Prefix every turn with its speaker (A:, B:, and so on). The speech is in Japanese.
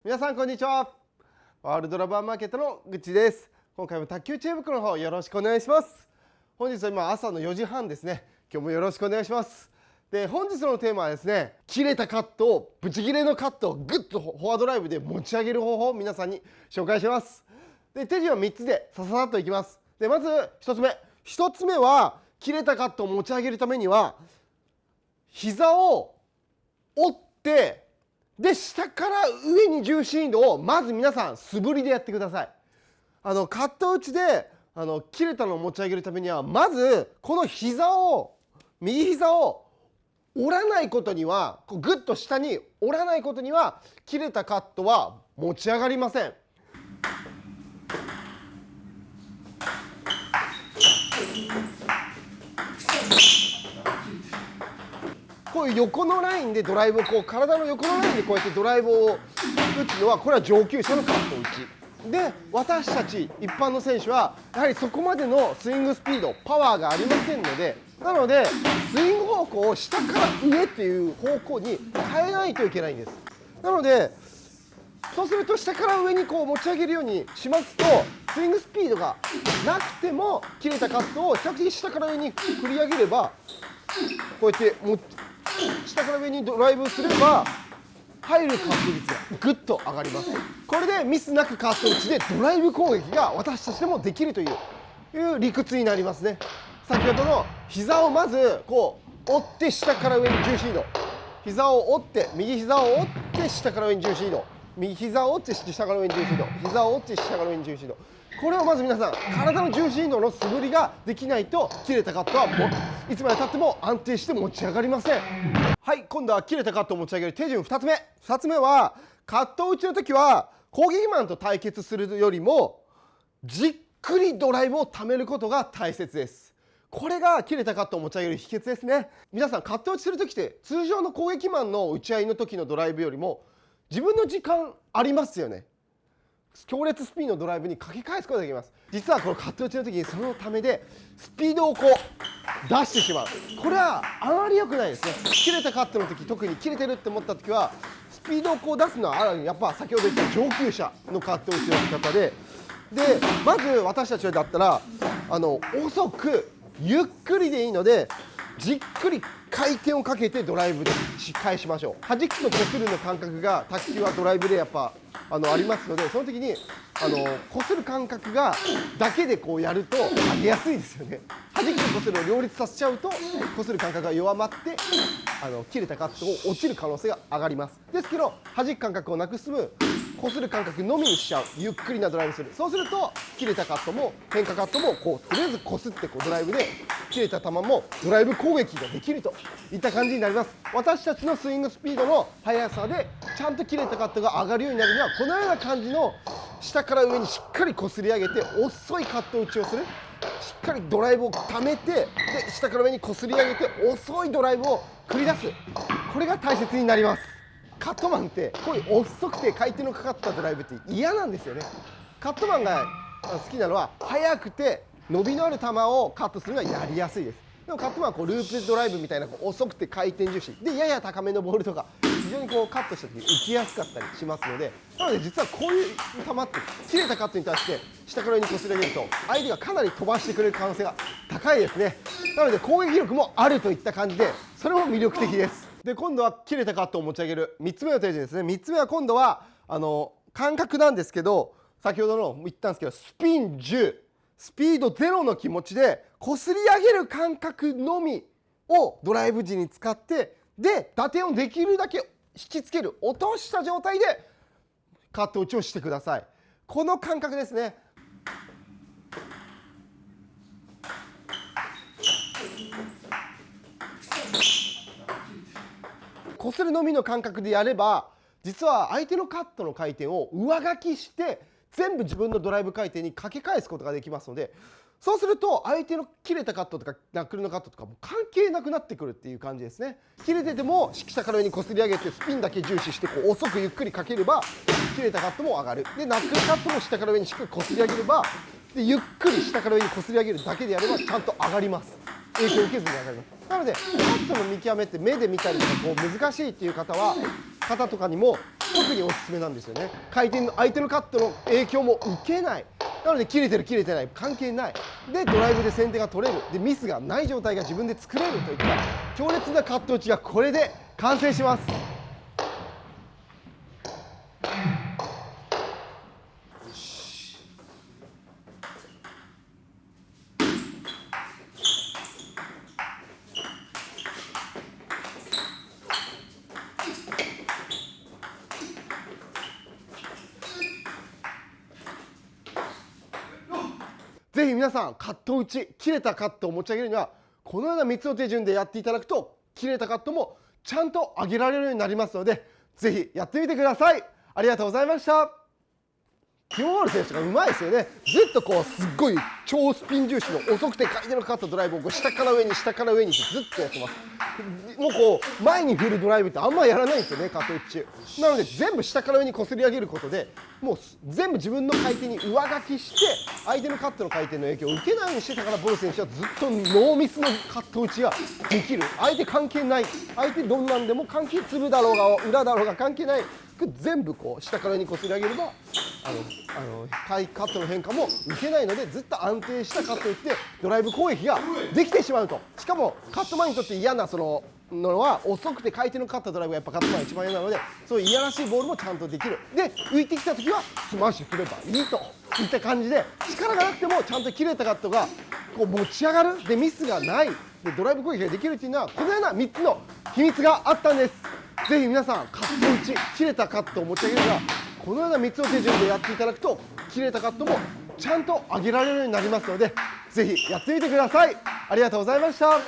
A: 皆さんこんにちは。ワールドラバーマーケットのぐっちです。今回も卓球知恵袋の方よろしくお願いします。本日は今朝の4時半ですね。今日もよろしくお願いします。で、本日のテーマはですね、切れたカットをブチ切れのカットをグッとフォアドライブで持ち上げる方法を皆さんに紹介します。で、手順は3つでささっといきます。で、まず1つ目は切れたカットを持ち上げるためには膝を折ってで下から上に重心移動をまず皆さん素振りでやってください。カット打ちで切れたのを持ち上げるためにはまずこの右膝を折らないことにはグッと下に折らないことには切れたカットは持ち上がりません。こういう横のラインでドライブを体の横のラインでこうやってドライブを打つのはこれは上級者のカット打ちで、私たち一般の選手はやはりそこまでのスイングスピードパワーがありませんので、なのでスイング方向を下から上っていう方向に変えないといけないんです。なのでそうすると下から上にこう持ち上げるようにしますとスイングスピードがなくても切れたカットを比較的下から上に振り上げればこうやって下から上にドライブすれば入るカット率がぐっと上がります。これでミスなくカット打ちでドライブ攻撃が私たちでもできるという理屈になりますね。先ほどの膝をまずこう折って下から上に重心移動、膝を折って右膝を折って下から上に重心移動、右膝を折って下から上に重心移動、膝を折って下から上に重心移動、これをまず皆さん体の重心移動の素振りができないと切れたカットはいつまでたっても安定して持ち上がりません。はい、今度は切れたカットを持ち上げる手順2つ目はカット打ちの時は攻撃マンと対決するよりもじっくりドライブを貯めることが大切です。これが切れたカットを持ち上げる秘訣ですね。皆さんカット打ちする時って通常の攻撃マンの打ち合いの時のドライブよりも自分の時間ありますよね。強烈スピンのドライブにかけ返すことができます。実はこのカット打ちの時にそのためでスピードをこう出してしまう、これはあまり良くないですね。切れたカットの時、特に切れてるって思った時はスピードをこう出すのはやっぱ先ほど言った上級者のカット打ちの仕方で、まず私たちだったら遅くゆっくりでいいのでじっくり回転をかけてドライブで返しましょう。弾くとこするの感覚が卓球はドライブでやっぱありますので、その時にこする感覚だけでこうやると上げやすいですよね。弾くとこするを両立させちゃうとこする感覚が弱まって切れたカットを落ちる可能性が上がります。ですけど弾く感覚をなくすむこする感覚のみにしちゃう、ゆっくりなドライブする、そうすると切れたカットも変化カットもとりあえずこすってドライブで切れた球もドライブ攻撃ができるといった感じになります。私たちのスイングスピードの速さでちゃんと切れたカットが上がるようになるにはこのような感じの下から上にしっかりこすり上げて遅いカット打ちをする、しっかりドライブを溜めてで下から上にこすり上げて遅いドライブを繰り出す、これが大切になります。カットマンってこういう遅くて回転のかかったドライブって嫌なんですよね。カットマンが好きなのは速くて伸びのある球をカットするのはやりやすいです。でもカットマンはループドライブみたいな遅くて回転重視でやや高めのボールとか非常にカットした時に打ちやすかったりしますので、なので実はこういう球って切れたカットに対して下から上にこすり上げると相手がかなり飛ばしてくれる可能性が高いですね。なので攻撃力もあるといった感じでそれも魅力的です。で今度は切れたカットを持ち上げる3つ目の手順ですね。3つ目は今度は感覚なんですけど、先ほどの言ったんですけどスピン10スピード0の気持ちでこすり上げる感覚のみをドライブ時に使ってで打点をできるだけ引きつける落とした状態でカット打ちをしてください。この感覚ですね。こするのみの感覚でやれば実は相手のカットの回転を上書きして全部自分のドライブ回転にかけ返すことができますので、そうすると相手の切れたカットとかナックルのカットとかも関係なくなってくるっていう感じですね。切れてても下から上にこすり上げてスピンだけ重視して遅くゆっくりかければ切れたカットも上がる。でナックルカットも下から上にしっかりこすり上げればでゆっくり下から上にこすり上げるだけでやればちゃんと上がります。影響を受けずに上がります。なのでカットの見極めって目で見たりとか難しいっていう方とかにも特におすすめなんですよね。相手のカットの影響も受けない。なので切れてる切れてない関係ないで、ドライブで先手が取れるで、ミスがない状態が自分で作れるといった強烈なカット打ちがこれで完成します。ぜひ皆さん、カット打ち、切れたカットを持ち上げるには、このような3つの手順でやっていただくと、切れたカットもちゃんと上げられるようになりますので、ぜひやってみてください。ありがとうございました。ティモ・ウォール選手がうまいですよね。ずっとこうすっごい超スピン重視の遅くて回転のかかったドライブをこう下から上に下から上にってずっとやってます。もうこう前に振るドライブってあんまやらないんですよね、カット打ち中。なので全部下から上にこすり上げることで、もう全部自分の回転に上書きして相手のカットの回転の影響を受けないようにしてたから、ボル選手はずっとノーミスのカット打ちができる。相手関係ない、相手どんなんでも関係、粒だろうが裏だろうが関係ない、全部こう下から上にこすり上げればカットの変化も受けないので、ずっと安定したカットを打ってドライブ攻撃ができてしまうと。しかもカットマンにとって嫌なのは、遅くて回転のかかったドライブがやっぱカットマンが一番嫌なので、そういう嫌らしいボールもちゃんとできる。で浮いてきた時はスマッシュすればいいといった感じで、力がなくてもちゃんと切れたカットがこう持ち上がる、でミスがないでドライブ攻撃ができるっていうのは、このような3つの秘密があったんです。ぜひ皆さん、カット打ち、切れたカットを持ち上げるには、このような3つの手順でやっていただくと、切れたカットもちゃんと上げられるようになりますので、ぜひやってみてください。ありがとうございました。